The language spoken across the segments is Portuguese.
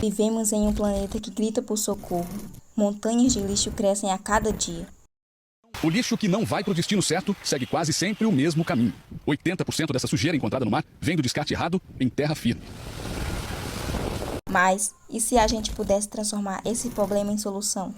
Vivemos em um planeta que grita por socorro. Montanhas de lixo crescem a cada dia. O lixo que não vai para o destino certo segue quase sempre o mesmo caminho. 80% dessa sujeira encontrada no mar vem do descarte errado em terra firme. Mas, e se a gente pudesse transformar esse problema em solução?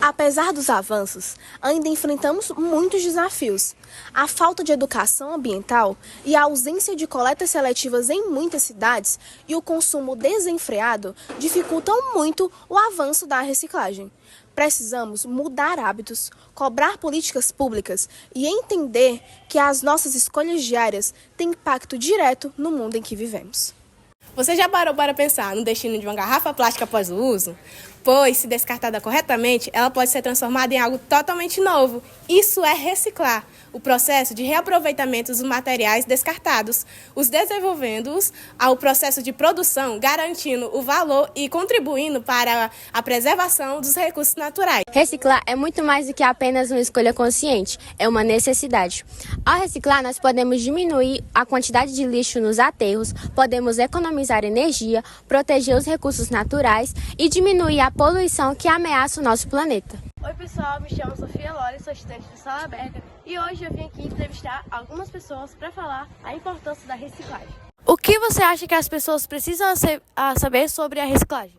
Apesar dos avanços, ainda enfrentamos muitos desafios. A falta de educação ambiental e a ausência de coletas seletivas em muitas cidades e o consumo desenfreado dificultam muito o avanço da reciclagem. Precisamos mudar hábitos, cobrar políticas públicas e entender que as nossas escolhas diárias têm impacto direto no mundo em que vivemos. Você já parou para pensar no destino de uma garrafa plástica após o uso? Pois, se descartada corretamente, ela pode ser transformada em algo totalmente novo. Isso é reciclar, o processo de reaproveitamento dos materiais descartados, os desenvolvendo-os ao processo de produção, garantindo o valor e contribuindo para a preservação dos recursos naturais. Reciclar é muito mais do que apenas uma escolha consciente, é uma necessidade. Ao reciclar, nós podemos diminuir a quantidade de lixo nos aterros, podemos economizar energia, proteger os recursos naturais e diminuir a poluição que ameaça o nosso planeta. Oi pessoal, me chamo Sofia Lore, sou estudante de Salaberga e hoje eu vim aqui entrevistar algumas pessoas para falar a importância da reciclagem. O que você acha que as pessoas precisam saber sobre a reciclagem?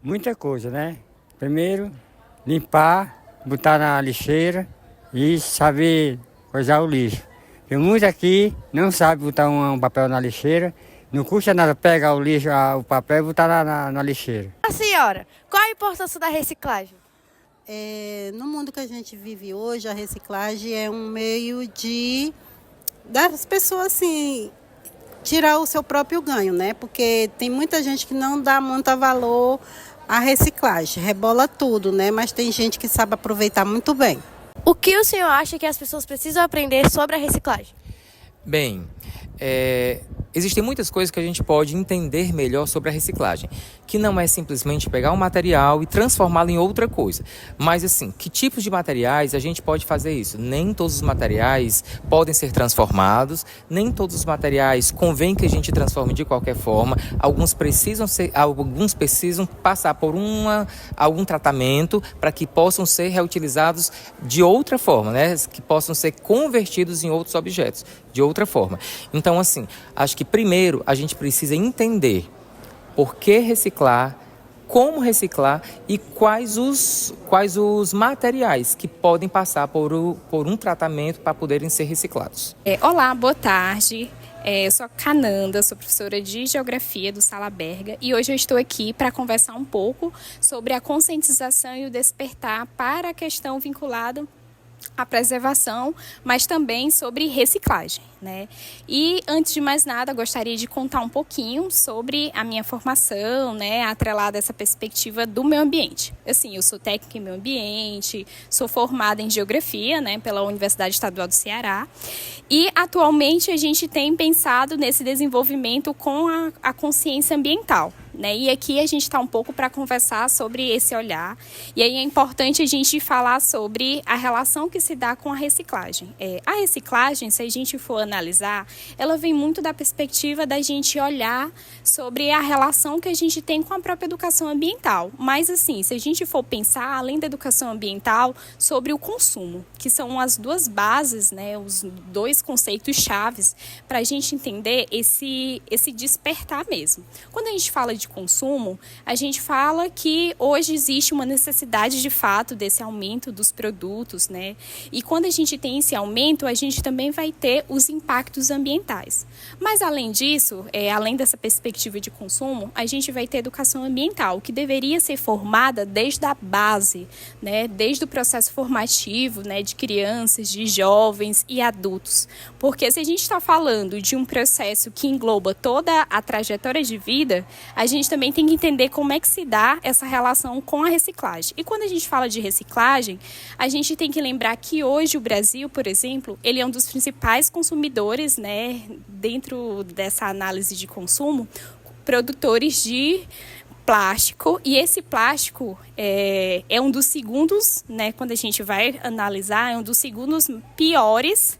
Muita coisa, né? Primeiro, limpar, botar na lixeira e saber coisar o lixo. Porque muitos aqui não sabem botar um papel na lixeira. Não custa nada pegar o lixo, o papel e botar na lixeira. A senhora, qual a importância da reciclagem? No mundo que a gente vive hoje, a reciclagem é um meio de das pessoas assim tirar o seu próprio ganho, né? Porque tem muita gente que não dá muito valor à reciclagem, rebola tudo, né? Mas tem gente que sabe aproveitar muito bem. O que o senhor acha que as pessoas precisam aprender sobre a reciclagem? Bem, existem muitas coisas que a gente pode entender melhor sobre a reciclagem, que não é simplesmente pegar um material e transformá-lo em outra coisa. Mas assim, que tipos de materiais a gente pode fazer isso? Nem todos os materiais podem ser transformados, nem todos os materiais convém que a gente transforme de qualquer forma. Alguns precisam passar por algum tratamento para que possam ser reutilizados de outra forma, né? Que possam ser convertidos em outros objetos de outra forma. Então, assim, acho que primeiro a gente precisa entender por que reciclar, como reciclar e quais os materiais que podem passar por um tratamento para poderem ser reciclados. Olá, boa tarde. Eu sou a Cananda, sou professora de Geografia do Salaberga e hoje eu estou aqui para conversar um pouco sobre a conscientização e o despertar para a questão vinculada à preservação, mas também sobre reciclagem, né? E antes de mais nada, gostaria de contar um pouquinho sobre a minha formação, né, atrelada a essa perspectiva do meio ambiente. Assim, eu sou técnica em meio ambiente, sou formada em Geografia, né, pela Universidade Estadual do Ceará, e atualmente a gente tem pensado nesse desenvolvimento com a consciência ambiental, né? E aqui a gente está um pouco para conversar sobre esse olhar. E aí é importante a gente falar sobre a relação que se dá com a reciclagem. A reciclagem, se a gente for analisar, ela vem muito da perspectiva da gente olhar sobre a relação que a gente tem com a própria educação ambiental. Mas assim, se a gente for pensar, além da educação ambiental, sobre o consumo, que são as duas bases, né, os dois conceitos chaves para a gente entender esse despertar mesmo. Quando a gente fala de consumo, a gente fala que hoje existe uma necessidade de fato desse aumento dos produtos, né? E quando a gente tem esse aumento, a gente também vai ter os impactos ambientais. Mas além disso, além dessa perspectiva de consumo, a gente vai ter educação ambiental, que deveria ser formada desde a base, né? Desde o processo formativo, né? De crianças, de jovens e adultos. Porque se a gente está falando de um processo que engloba toda a trajetória de vida, a gente também tem que entender como é que se dá essa relação com a reciclagem. E quando a gente fala de reciclagem, a gente tem que lembrar que hoje o Brasil, por exemplo, ele é um dos principais consumidores, né, dentro dessa análise de consumo, produtores de plástico, e esse plástico é um dos segundos, né, quando a gente vai analisar, é um dos segundos piores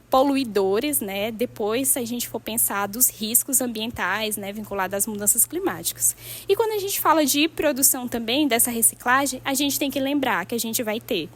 poluidores, né? Depois, se a gente for pensar dos riscos ambientais, né, vinculados às mudanças climáticas. E quando a gente fala de produção também dessa reciclagem, a gente tem que lembrar que a gente vai ter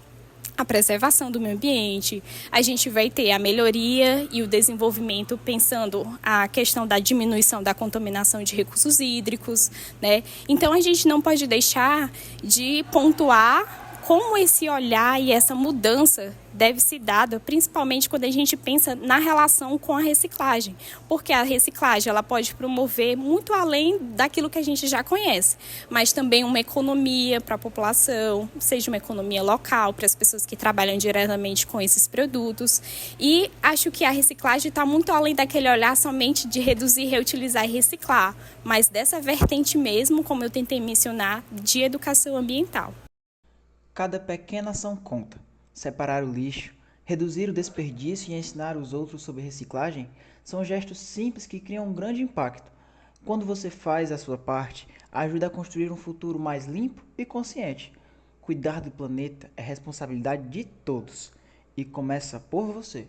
a preservação do meio ambiente, a gente vai ter a melhoria e o desenvolvimento pensando a questão da diminuição da contaminação de recursos hídricos, né? Então, a gente não pode deixar de pontuar como esse olhar e essa mudança deve ser dada, principalmente quando a gente pensa na relação com a reciclagem, porque a reciclagem ela pode promover muito além daquilo que a gente já conhece, mas também uma economia para a população, seja uma economia local para as pessoas que trabalham diretamente com esses produtos. E acho que a reciclagem está muito além daquele olhar somente de reduzir, reutilizar e reciclar, mas dessa vertente mesmo, como eu tentei mencionar, de educação ambiental. Cada pequena ação conta. Separar o lixo, reduzir o desperdício e ensinar os outros sobre reciclagem são gestos simples que criam um grande impacto. Quando você faz a sua parte, ajuda a construir um futuro mais limpo e consciente. Cuidar do planeta é responsabilidade de todos e começa por você.